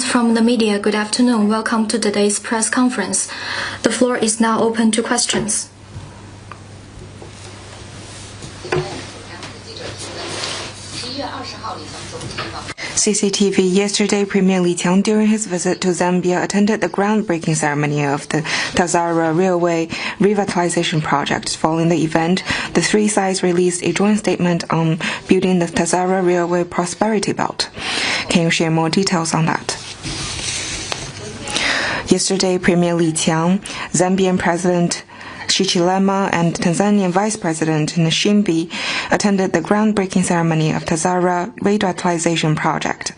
Friends from the media, good afternoon. Welcome to today's press conference. The floor is now open to questions. CCTV yesterday, Premier Li Qiang, during his visit to Zambia, attended the groundbreaking ceremony of the Tazara Railway Revitalization Project. Following the event, the three sides released a joint statement on building the Tazara Railway Prosperity Belt. Can you share more details on that? Yesterday, Premier Li Qiang, Zambian President Hichilema and Tanzanian Vice President Nchimbi attended the groundbreaking ceremony of Tazara Revitalization Project.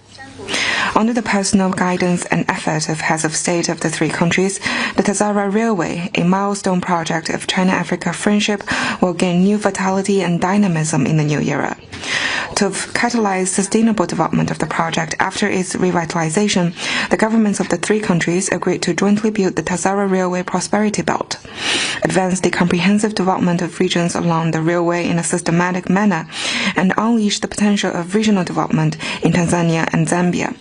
Under the personal guidance and effort of heads of state of the three countries, the Tazara Railway, a milestone project of China-Africa friendship, will gain new vitality and dynamism in the new era. To catalyze sustainable development of the project after its revitalization, the governments of the three countries agreed to jointly build the Tazara Railway Prosperity Belt, advance the comprehensive development of regions along the railway in a systematic manner, and unleash the potential of regional development in Tanzania and Zambia.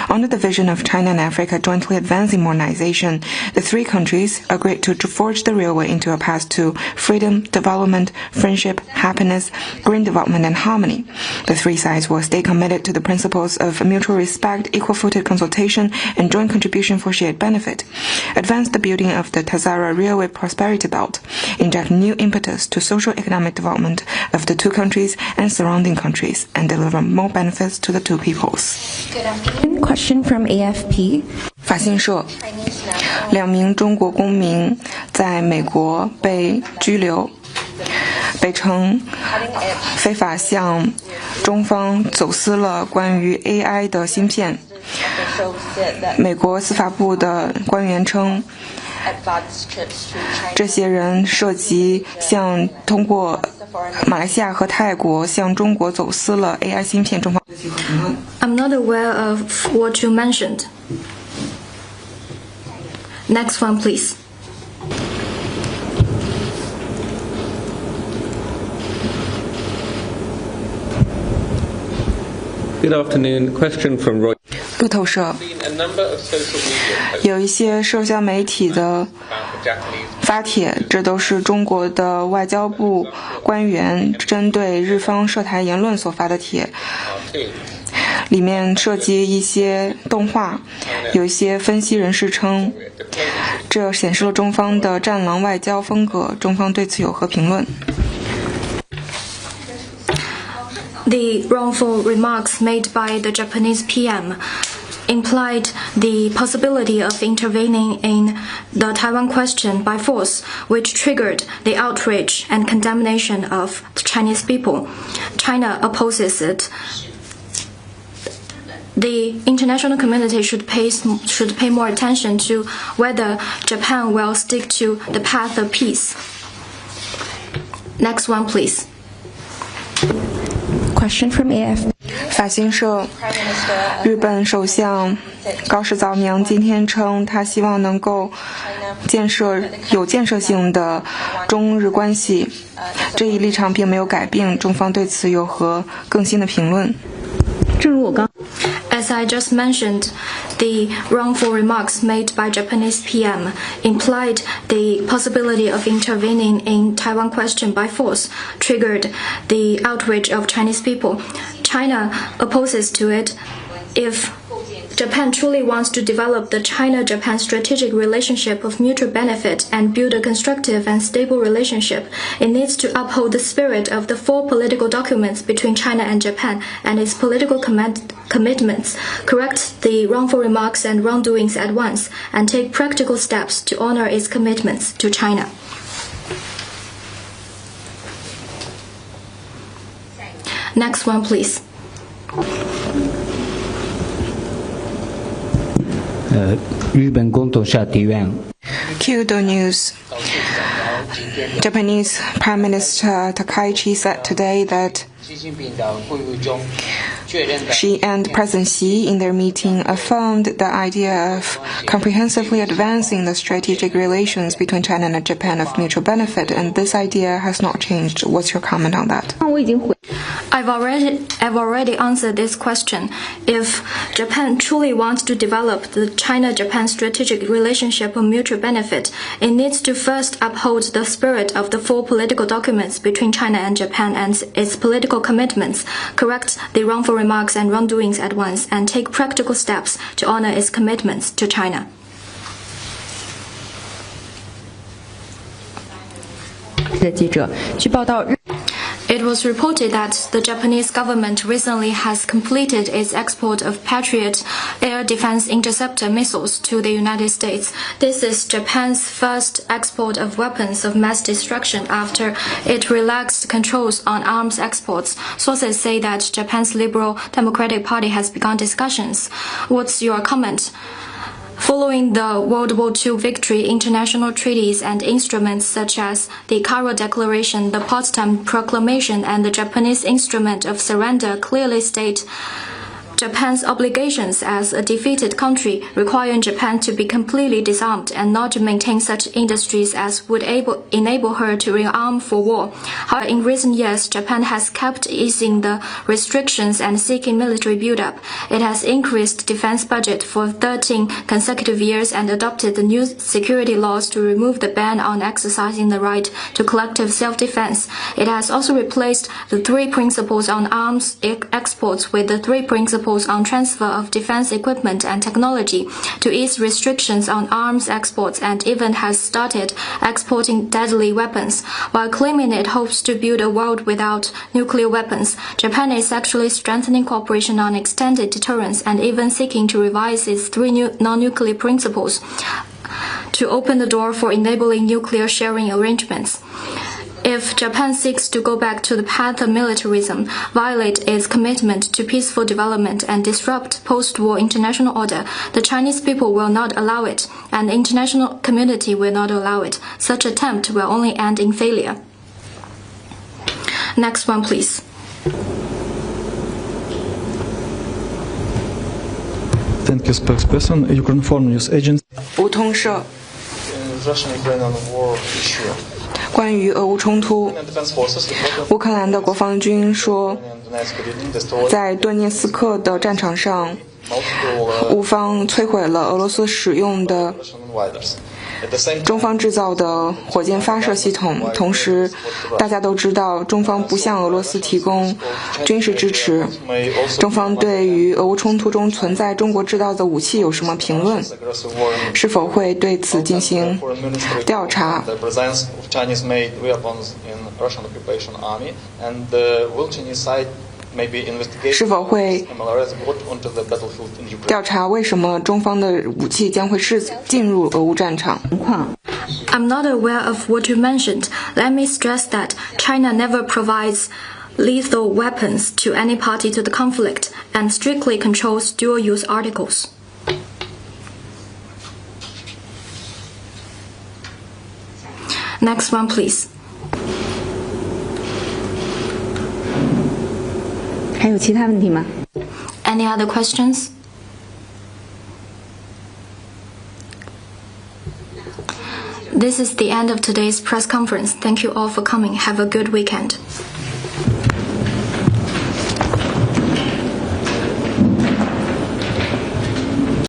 Under the vision of China and Africa jointly advancing modernization, the three countries agreed to forge the railway into a path to freedom, development, friendship, happiness, green development, and harmony. The three sides will stay committed to the principles of mutual respect, equal-footed consultation, and joint contribution for shared benefit, advance the building of the Tazara Railway Prosperity Belt, inject new impetus to social-economic development of the two countries and surrounding countries, and deliver more benefits to the two peoples. Good afternoon. Question from AFP. 法新社，2名中国公民在美国被拘留，被称非法向中方走私了关于 AI 的芯片。美国司法部的官员称，这些人涉及通过马来西亚和泰国向中国走私了 AI 芯片。中方 I'm not aware of what you mentioned. Next one, please. Good afternoon. Question from Roy. 路透社，有一些社交媒体的发帖，这都是中国的外交部官员针对日方涉台言论所发的帖，里面涉及一些动画，有一些分析人士称，这显示了中方的战狼外交风格，中方对此有何评论The wrongful remarks made by the Japanese PM implied the possibility of intervening in the Taiwan question by force, which triggered the outrage and condemnation of the Chinese people. China opposes it. The international community should pay more attention to whether Japan will stick to the path of peace. Next one, please. Question from AFP. 法新社，日本首相高市早苗今天称，他希望能够有建设性的中日关系，这一立场并没有改变，中方对此有何更新的评论？正如我刚 As I just mentioned, the wrongful remarks made by Japanese PM implied the possibility of intervening in Taiwan question by force, triggered the outrage of Chinese people. China opposes to it. If Japan truly wants to develop the China-Japan strategic relationship of mutual benefit and build a constructive and stable relationship, it needs to uphold the spirit of the four political documents between China and Japan and its political commitments, correct the wrongful remarks and wrongdoings at once, and take practical steps to honor its commitments to China. Next one, please. Kyoto News. Japanese Prime Minister Takaichi said today that Xi and President Xi in their meeting affirmed the idea of comprehensively advancing the strategic relations between China and Japan of mutual benefit, and this idea has not changed. What's your comment on that? I've already answered this question. If Japan truly wants to develop the China-Japan strategic relationship of mutual benefit, it needs to first uphold the spirit of the four political documents between China and Japan and its political commitments, correct the wrongful remarks and wrongdoings at once, and take practical steps to honor its commitments to China. It was reported that the Japanese government recently has completed its export of Patriot air defense interceptor missiles to the United States. This is Japan's first export of weapons of mass destruction after it relaxed controls on arms exports. Sources say that Japan's Liberal Democratic Party has begun discussions. What's your comment? Following the World War II victory, international treaties and instruments such as the Cairo Declaration, the Potsdam Proclamation, and the Japanese Instrument of Surrender clearly state Japan's obligations as a defeated country, requiring Japan to be completely disarmed and not to maintain such industries as would enable her to rearm for war. However, in recent years, Japan has kept easing the restrictions and seeking military buildup. It has increased defense budget for 13 consecutive years and adopted the new security laws to remove the ban on exercising the right to collective self-defense. It has also replaced the 3 principles on arms exports with the 3 principles on transfer of defense equipment and technology to ease restrictions on arms exports, and even has started exporting deadly weapons. While claiming it hopes to build a world without nuclear weapons, Japan is actually strengthening cooperation on extended deterrence and even seeking to revise its 3 non-nuclear principles to open the door for enabling nuclear sharing arrangements. If Japan seeks to go back to the path of militarism, violate its commitment to peaceful development, and disrupt post-war international order, the Chinese people will not allow it, and the international community will not allow it. Such attempt will only end in failure. Next one, please. Thank you, spokesperson. Ukraine Foreign News Agency. 吴通社 Russian-Ukrainian war issue. 关于俄乌冲突，乌克兰的国防军说，在顿涅斯克的战场上，乌方摧毁了俄罗斯使用的中方制造的火箭发射系统。同时，大家都知道，中方不向俄罗斯提供军事支持。中方对于俄乌冲突中存在中国制造的武器有什么评论？是否会对此进行调查？是否会调查为什么中方的武器将会进入俄乌战场？ I'm not aware of what you mentioned. Let me stress that China never provides lethal weapons to any party to the conflict and strictly controls dual-use articles. Next one, please. 还有其他问题吗？ Any other questions? This is the end of today's press conference. Thank you all for coming. Have a good weekend.